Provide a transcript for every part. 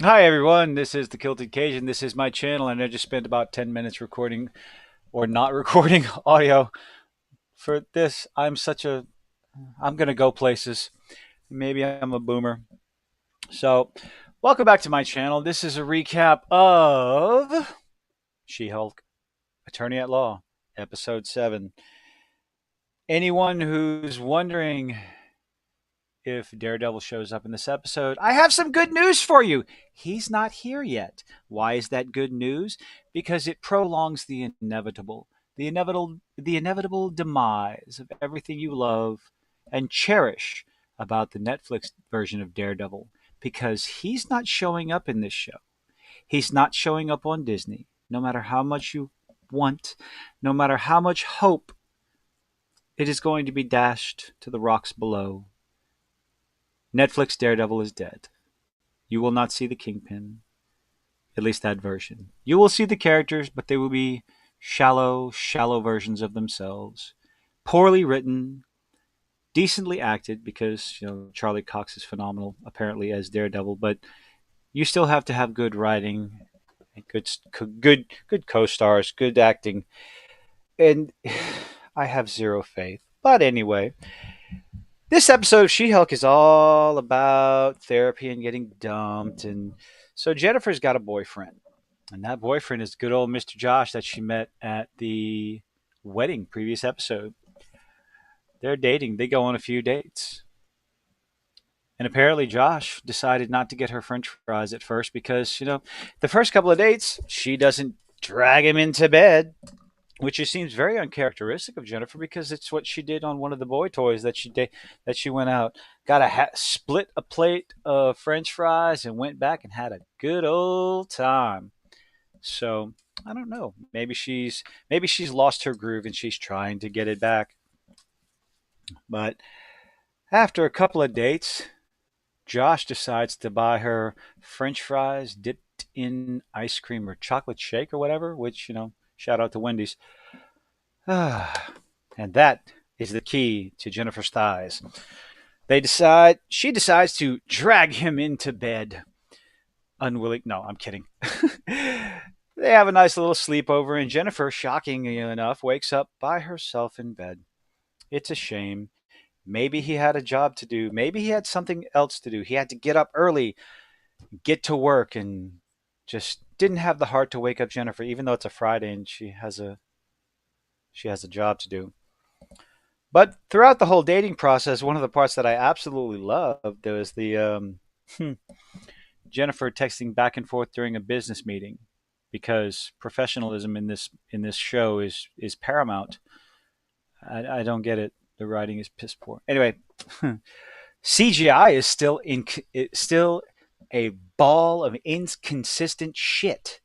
Hi everyone, this is the Kilted Cajun. This is my channel, and I just spent about 10 minutes recording or not recording audio for this. I'm gonna go places. Maybe I'm a boomer. So, welcome back to my channel. This is a recap of She-Hulk, Attorney at Law, Episode 7. Anyone who's wondering if Daredevil shows up in this episode, I have some good news for you. He's not here yet. Why is that good news? Because it prolongs the inevitable demise of everything you love and cherish about the Netflix version of Daredevil. Because he's not showing up in this show. He's not showing up on Disney. No matter how much you want, no matter how much hope, it is going to be dashed to the rocks below. Netflix Daredevil is dead. You will not see the Kingpin, at least that version. You will see the characters, but they will be shallow, shallow versions of themselves. Poorly written, decently acted, because Charlie Cox is phenomenal apparently as Daredevil, but you still have to have good writing, good co-stars, good acting, and I have zero faith. But anyway, this episode of She-Hulk is all about therapy and getting dumped, and so Jennifer's got a boyfriend, and that boyfriend is good old Mr. Josh that she met at the wedding previous episode. They're dating. They go on a few dates. And apparently Josh decided not to get her french fries at first because, the first couple of dates, she doesn't drag him into bed, which just seems very uncharacteristic of Jennifer because it's what she did on one of the boy toys that she went out, got split a plate of French fries, and went back and had a good old time. So I don't know. Maybe she's lost her groove and she's trying to get it back. But after a couple of dates, Josh decides to buy her French fries dipped in ice cream or chocolate shake or whatever. Which shout out to Wendy's. And that is the key to Jennifer's thighs. She decides to drag him into bed. Unwilling. No, I'm kidding. They have a nice little sleepover, and Jennifer, shockingly enough, wakes up by herself in bed. It's a shame. Maybe he had a job to do. Maybe he had something else to do. He had to get up early, get to work, and just didn't have the heart to wake up Jennifer, even though it's a Friday and she has a job to do. But throughout the whole dating process, one of the parts that I absolutely loved was the Jennifer texting back and forth during a business meeting, because professionalism in this show is paramount. I don't get it. The writing is piss poor. Anyway, CGI is still a ball of inconsistent shit.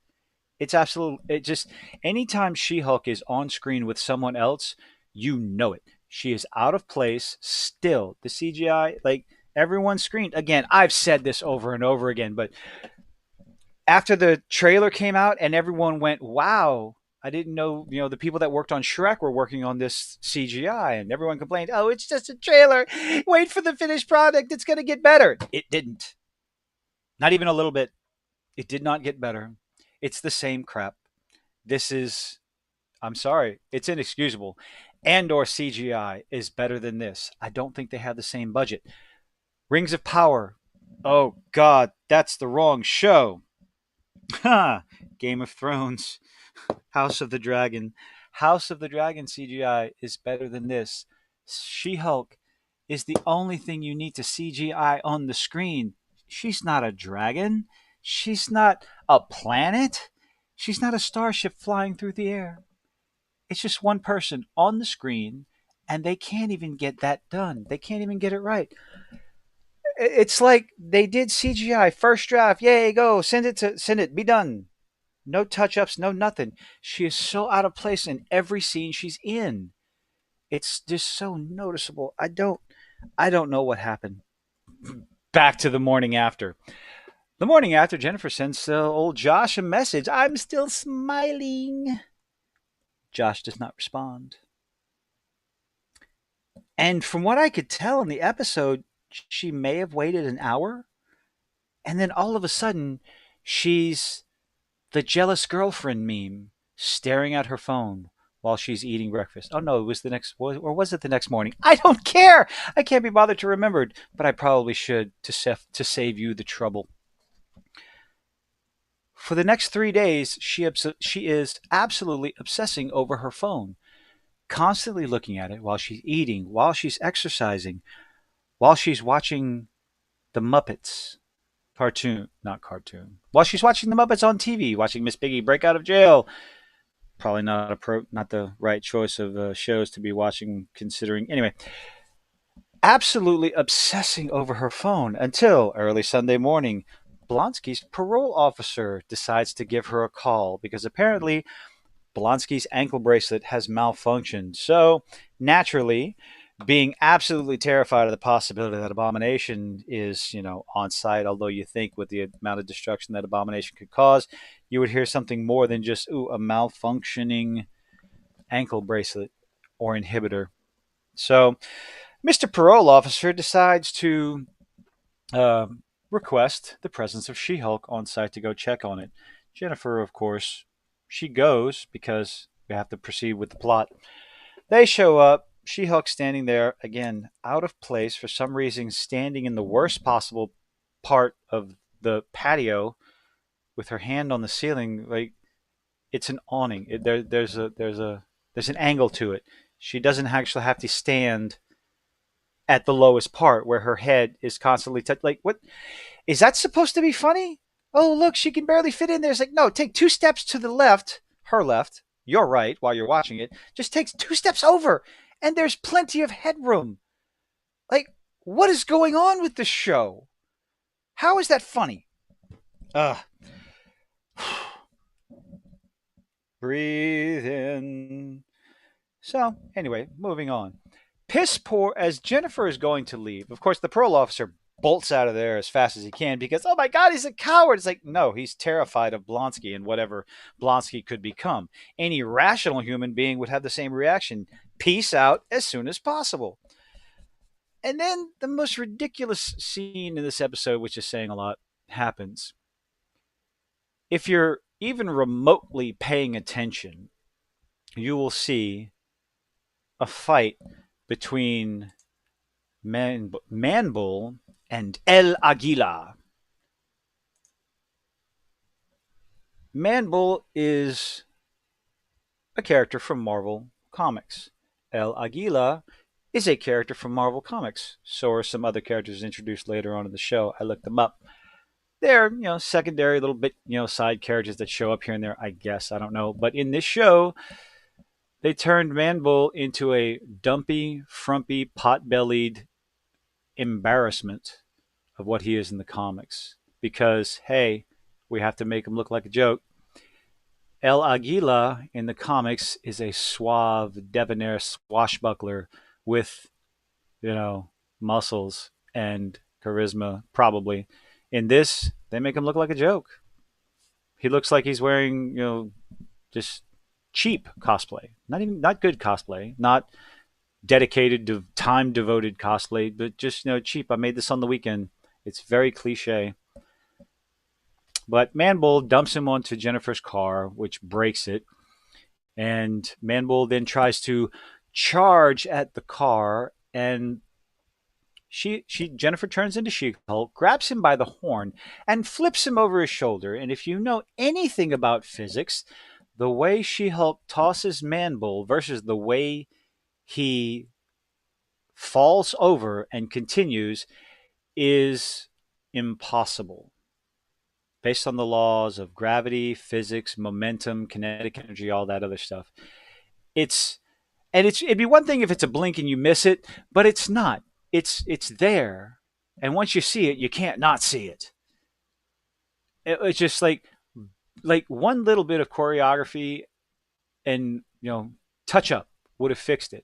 It's absolute. It just anytime She-Hulk is on screen with someone else, you know it. She is out of place. Still, the CGI, like everyone screamed again. I've said this over and over again, but after the trailer came out and everyone went, "Wow." I didn't know, the people that worked on Shrek were working on this CGI, and everyone complained, "Oh, it's just a trailer. Wait for the finished product. It's going to get better." It didn't. Not even a little bit. It did not get better. It's the same crap. This is I'm sorry, it's inexcusable. And or CGI is better than this. I don't think they have the same budget. Rings of Power. Oh God, that's the wrong show. Ha! Game of Thrones. House of the Dragon. House of the Dragon CGI is better than this. She-Hulk is the only thing you need to CGI on the screen. She's not a dragon. She's not a planet. She's not a starship flying through the air. It's just one person on the screen, and they can't even get that done. They can't even get it right. It's like they did CGI first draft. Yay, go send it, be done. No touch ups, no nothing. She is so out of place in every scene she's in. It's just so noticeable. I don't know what happened. Back to the morning after. The morning after, Jennifer sends old Josh a message. I'm still smiling. Josh does not respond. And from what I could tell in the episode, she may have waited an hour And then all of a sudden, she's the jealous girlfriend meme, staring at her phone while she's eating breakfast. Oh no, it was the next, or was it the next morning? I don't care. I can't be bothered to remember it, but I probably should to save you the trouble. For the next 3 days, she is absolutely obsessing over her phone, constantly looking at it while she's eating, while she's exercising, while she's watching the Muppets cartoon, not cartoon, while she's watching the Muppets on TV, watching Miss Piggy break out of jail. Probably not the right choice of shows to be watching. Considering anyway, absolutely obsessing over her phone until early Sunday morning. Blonsky's parole officer decides to give her a call because apparently Blonsky's ankle bracelet has malfunctioned. So, naturally, being absolutely terrified of the possibility that Abomination is, on site, although you think with the amount of destruction that Abomination could cause, you would hear something more than just, ooh, a malfunctioning ankle bracelet or inhibitor. So, Mr. Parole Officer decides to uh, request the presence of She Hulk on site to go check on it. Jennifer, of course, she goes because we have to proceed with the plot. They show up. She Hulk standing there, again, out of place for some reason, standing in the worst possible part of the patio with her hand on the ceiling. Like it's an awning. There's an angle to it. She doesn't actually have to stand at the lowest part where her head is constantly touched. Like, what is that supposed to be funny? Oh, look, she can barely fit in there. It's like, no, take 2 steps to the left, her left, your right while you're watching it. Just takes 2 steps over, and there's plenty of headroom. Like, what is going on with this show? How is that funny? Ugh. Breathe in. So, anyway, moving on. Piss poor as Jennifer is going to leave. Of course, the parole officer bolts out of there as fast as he can because, oh my God, he's a coward. It's like, no, he's terrified of Blonsky and whatever Blonsky could become. Any rational human being would have the same reaction. Peace out as soon as possible. And then the most ridiculous scene in this episode, which is saying a lot, happens. If you're even remotely paying attention, you will see a fight between Manbull and El Aguila. Manbull is a character from Marvel Comics. El Aguila is a character from Marvel Comics. So are some other characters introduced later on in the show. I looked them up. They're, secondary little bit, side characters that show up here and there, I guess. I don't know. But in this show, they turned Manbull into a dumpy, frumpy, pot-bellied embarrassment of what he is in the comics. Because, hey, we have to make him look like a joke. El Aguila in the comics is a suave, debonair swashbuckler with, muscles and charisma, probably. In this, they make him look like a joke. He looks like he's wearing, just cheap cosplay. Not good cosplay, not dedicated to time devoted cosplay, but just cheap. I made this on the weekend. It's very cliche. But Manbull dumps him onto Jennifer's car, which breaks it. And Manbull then tries to charge at the car, and Jennifer turns into She-Hulk, grabs him by the horn, and flips him over his shoulder. And if you know anything about physics, the way She-Hulk tosses Manbull versus the way he falls over and continues is impossible. Based on the laws of gravity, physics, momentum, kinetic energy, all that other stuff. It'd be one thing if it's a blink and you miss it, but it's not. It's there. And once you see it, you can't not see it. It's just like one little bit of choreography and touch up would have fixed it.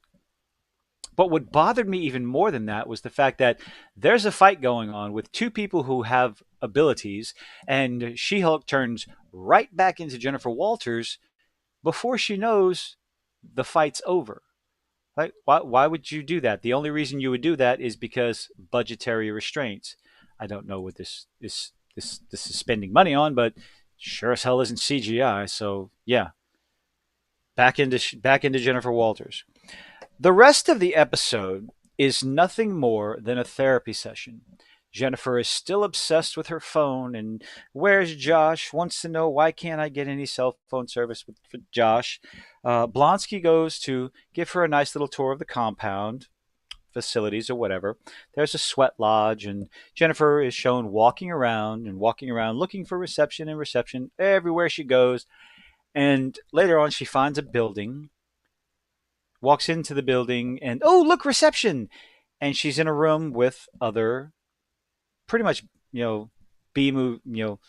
But what bothered me even more than that was the fact that there's a fight going on with two people who have abilities, and She-Hulk turns right back into Jennifer Walters before she knows the fight's over. Like, why would you do that? The only reason you would do that is because budgetary restraints. I don't know what this this is spending money on, but sure as hell isn't CGI. So yeah, back into Jennifer Walters. The rest of the episode is nothing more than a therapy session. Jennifer is still obsessed with her phone, and where's Josh? Wants to know why can't I get any cell phone service with for Josh. Blonsky goes to give her a nice little tour of the compound, facilities or whatever. There's a sweat lodge, and Jennifer is shown walking around, looking for reception and reception everywhere she goes. And later on, she finds a building, walks into the building, and oh, look, reception! And she's in a room with other pretty much, you know,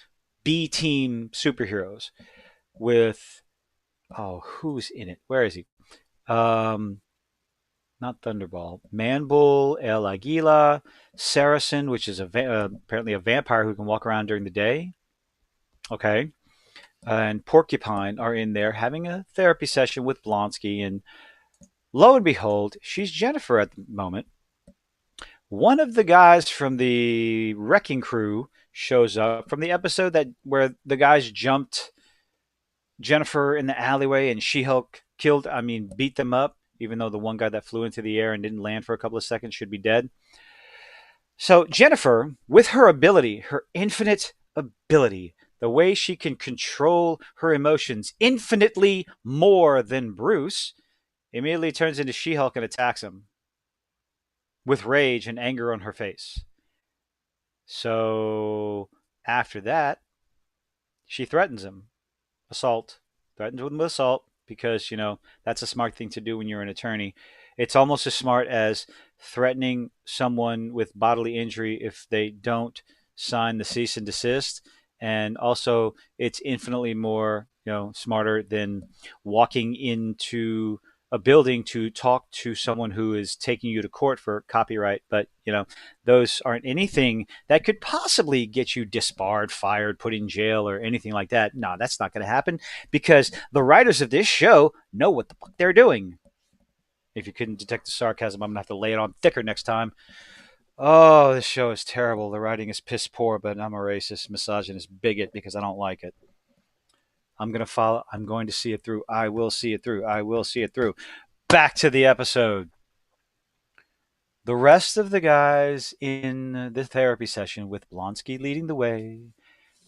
B team superheroes with, oh, who's in it? Where is he? Um, Not Thunderball, Manbull, El Aguila, Saracen, which is apparently a vampire who can walk around during the day. Okay. And Porcupine are in there having a therapy session with Blonsky. And lo and behold, she's Jennifer at the moment. One of the guys from the wrecking crew shows up from the episode that where the guys jumped Jennifer in the alleyway and She-Hulk beat them up, even though the one guy that flew into the air and didn't land for a couple of seconds should be dead. So Jennifer, with her ability, her infinite ability, the way she can control her emotions infinitely more than Bruce, immediately turns into She-Hulk and attacks him with rage and anger on her face. So after that, she threatens him. Assault. Threatens him with assault because, that's a smart thing to do when you're an attorney. It's almost as smart as threatening someone with bodily injury if they don't sign the cease and desist. And also, it's infinitely more, smarter than walking into a building to talk to someone who is taking you to court for copyright. But, those aren't anything that could possibly get you disbarred, fired, put in jail, or anything like that. No, that's not going to happen because the writers of this show know what the fuck they're doing. If you couldn't detect the sarcasm, I'm going to have to lay it on thicker next time. Oh, this show is terrible. The writing is piss poor, but I'm a racist, misogynist, bigot because I don't like it. I'm going to see it through. I will see it through. I will see it through. Back to the episode. The rest of the guys in the therapy session, with Blonsky leading the way,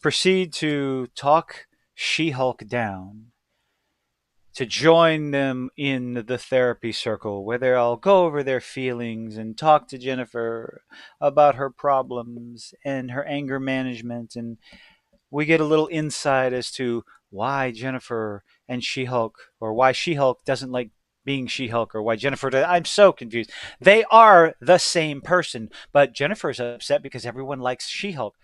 proceed to talk She-Hulk down, to join them in the therapy circle where they'll go over their feelings and talk to Jennifer about her problems and her anger management. And we get a little insight as to why Jennifer and She-Hulk, or why She-Hulk doesn't like being She-Hulk, or why Jennifer does. I'm so confused. They are the same person, but Jennifer is upset because everyone likes She-Hulk.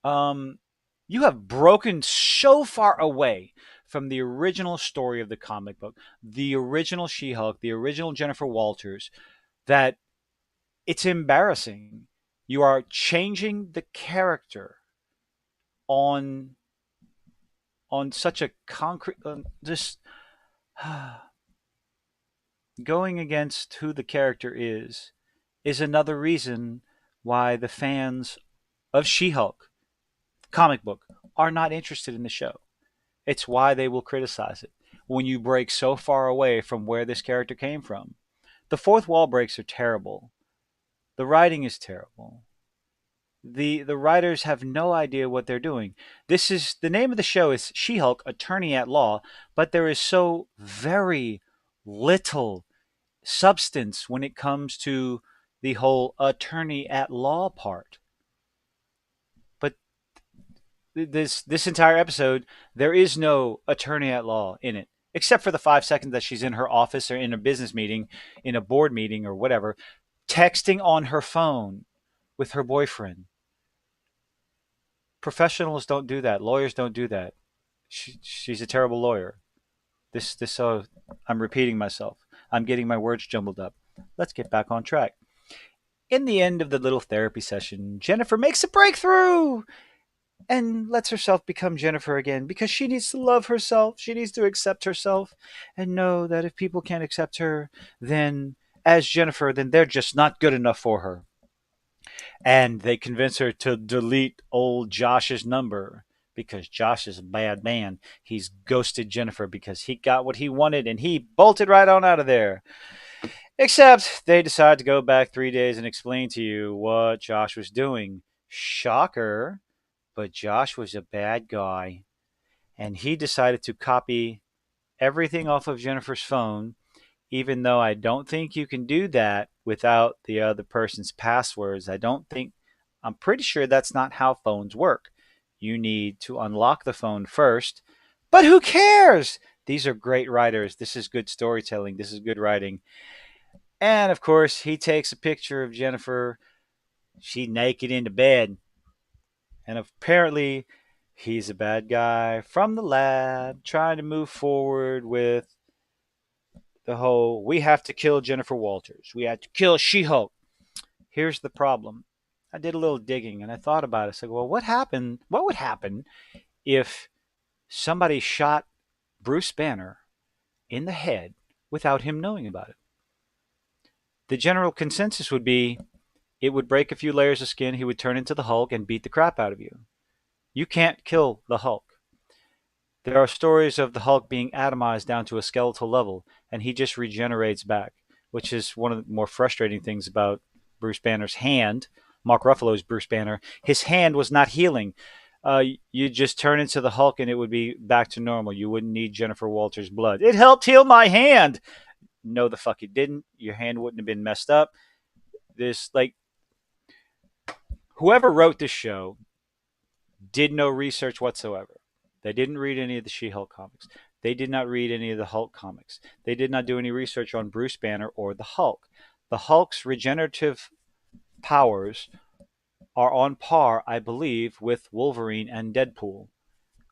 You have broken so far away from the original story of the comic book, the original She-Hulk, the original Jennifer Walters, that it's embarrassing. You are changing the character on such a concrete just going against who the character is another reason why the fans of She-Hulk comic book are not interested in the show. It's why they will criticize it when you break so far away from where this character came from. The fourth wall breaks are terrible. The writing is terrible. The writers have no idea what they're doing. This is the name of the show is She-Hulk Attorney at Law, but there is so very little substance when it comes to the whole attorney at law part. But this entire episode, there is no attorney at law in it, except for the 5 seconds that she's in her office or in a business meeting, in a board meeting or whatever, texting on her phone with her boyfriend. Professionals don't do that. Lawyers don't do that. She's a terrible lawyer. I'm repeating myself. I'm getting my words jumbled up. Let's get back on track. In the end of the little therapy session, Jennifer makes a breakthrough and lets herself become Jennifer again because she needs to love herself. She needs to accept herself and know that if people can't accept her then as Jennifer, then they're just not good enough for her. And they convince her to delete old Josh's number because Josh is a bad man. He's ghosted Jennifer because he got what he wanted and he bolted right on out of there. Except they decide to go back 3 days and explain to you what Josh was doing. Shocker, but Josh was a bad guy. And he decided to copy everything off of Jennifer's phone, even though I don't think you can do that without the other person's passwords. I'm pretty sure that's not how phones work. You need to unlock the phone first. But who cares? These are great writers. This is good storytelling. This is good writing. And of course, he takes a picture of Jennifer. She naked in the bed. And apparently, he's a bad guy from the lab trying to move forward with the whole we have to kill Jennifer Walters. We have to kill She Hulk. Here's the problem. I did a little digging and I thought about it. I said, well, what happened? What would happen if somebody shot Bruce Banner in the head without him knowing about it? The general consensus would be it would break a few layers of skin. He would turn into the Hulk and beat the crap out of you. You can't kill the Hulk. There are stories of the Hulk being atomized down to a skeletal level, and he just regenerates back, which is one of the more frustrating things about Bruce Banner's hand. Mark Ruffalo's Bruce Banner, his hand was not healing. You just turn into the Hulk and it would be back to normal. You wouldn't need Jennifer Walters' blood. It helped heal my hand. No, the fuck it didn't. Your hand wouldn't have been messed up. This, like, whoever wrote this show did no research whatsoever. They didn't read any of the She-Hulk comics. They did not read any of the Hulk comics. They did not do any research on Bruce Banner or the Hulk. The Hulk's regenerative powers are on par, I believe, with Wolverine and Deadpool.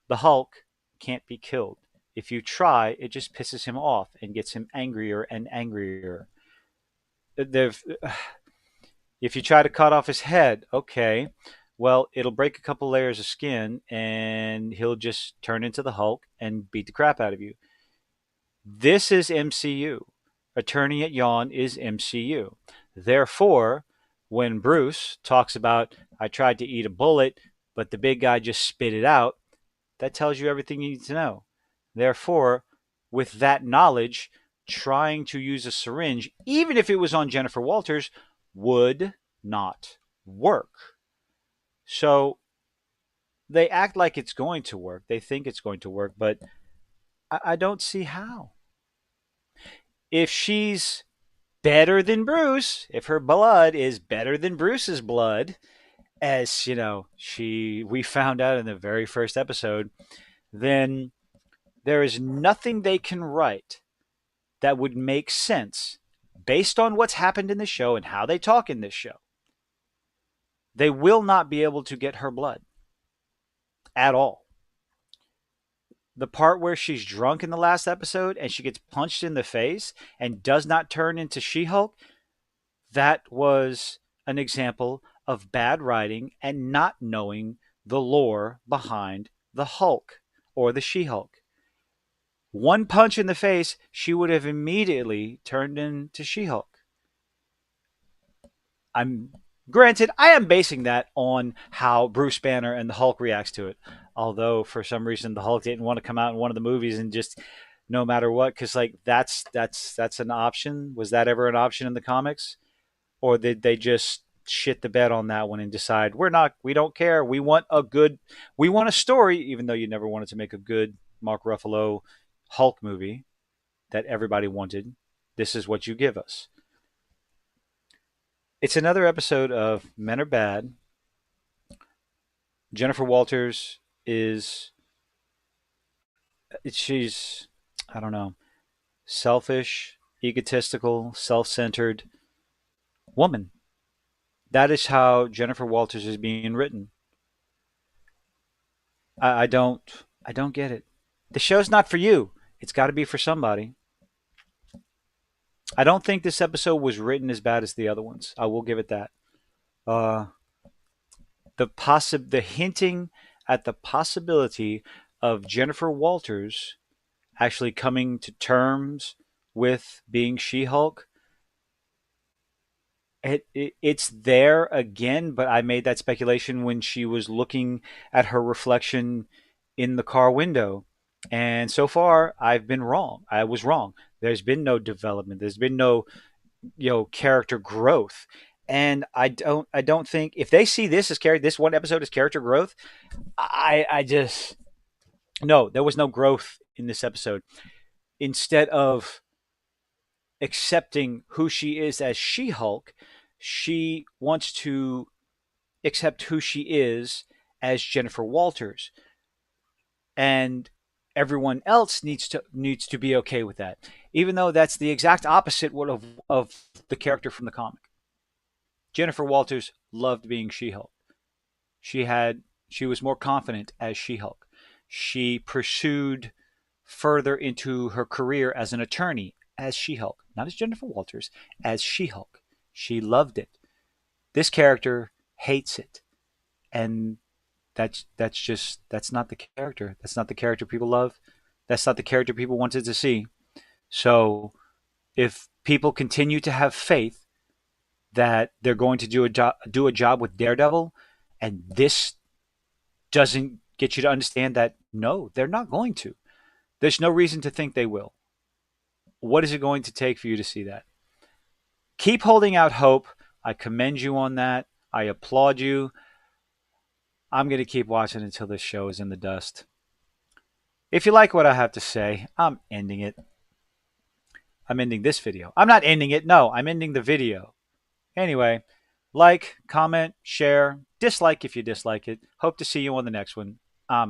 The Hulk can't be killed. If you try, it just pisses him off and gets him angrier and angrier. They've, if you try to cut off his head, okay, well, it'll break a couple layers of skin and he'll just turn into the Hulk and beat the crap out of you. This is MCU. Attorney at Yawn is MCU. Therefore, when Bruce talks about, I tried to eat a bullet, but the big guy just spit it out, that tells you everything you need to know. Therefore, with that knowledge, trying to use a syringe, even if it was on Jennifer Walters, would not work. So they act like it's going to work. They think it's going to work, but I don't see how. If she's better than Bruce, if her blood is better than Bruce's blood, as you know, we found out in the very first episode, then there is nothing they can write that would make sense based on what's happened in the show and how they talk in this show. They will not be able to get her blood at all. The part where she's drunk in the last episode and she gets punched in the face and does not turn into She-Hulk, that was an example of bad writing and not knowing the lore behind the Hulk or the She-Hulk. One punch in the face, she would have immediately turned into She-Hulk. I'm granted, I am basing that on how Bruce Banner and the Hulk reacts to it. Although for some reason the Hulk didn't want to come out in one of the movies and just no matter what, because like that's an option. Was that ever an option in the comics, or did they just shit the bed on that one and decide we don't care. We want a story, even though you never wanted to make a good Mark Ruffalo Hulk movie that everybody wanted. This is what you give us. It's another episode of Men Are Bad. Jennifer Walters she's, I don't know, selfish, egotistical, self-centered woman. That is how Jennifer Walters is being written. I don't get it. The show's not for you. It's got to be for somebody. I don't think this episode was written as bad as the other ones. I will give it that. Uh, the hinting at the possibility of Jennifer Walters actually coming to terms with being She-Hulk it's there again, but I made that speculation when she was looking at her reflection in the car window. And so far, I've been wrong. I was wrong. There's been no development. There's been no, character growth. And I don't think if they see this as this one episode as character growth, I just no, there was no growth in this episode. Instead of accepting who she is as She-Hulk, she wants to accept who she is as Jennifer Walters, and everyone else needs to be okay with that, even though that's the exact opposite of the character from the comic. Jennifer Walters loved being She-Hulk. She was more confident as She-Hulk. She pursued further into her career as an attorney as She-Hulk, not as Jennifer Walters, as She-Hulk. She loved it. This character hates it, and that's not the character. That's not the character people love. That's not the character people wanted to see. So if people continue to have faith that they're going to do a job with Daredevil, and this doesn't get you to understand that no, they're not going to. There's no reason to think they will. What is it going to take for you to see that? Keep holding out hope. I commend you on that. I applaud you. I'm going to keep watching until this show is in the dust. If you like what I have to say, I'm ending it. I'm ending this video. I'm not ending it. No, I'm ending the video. Anyway, like, comment, share, dislike if you dislike it. Hope to see you on the next one.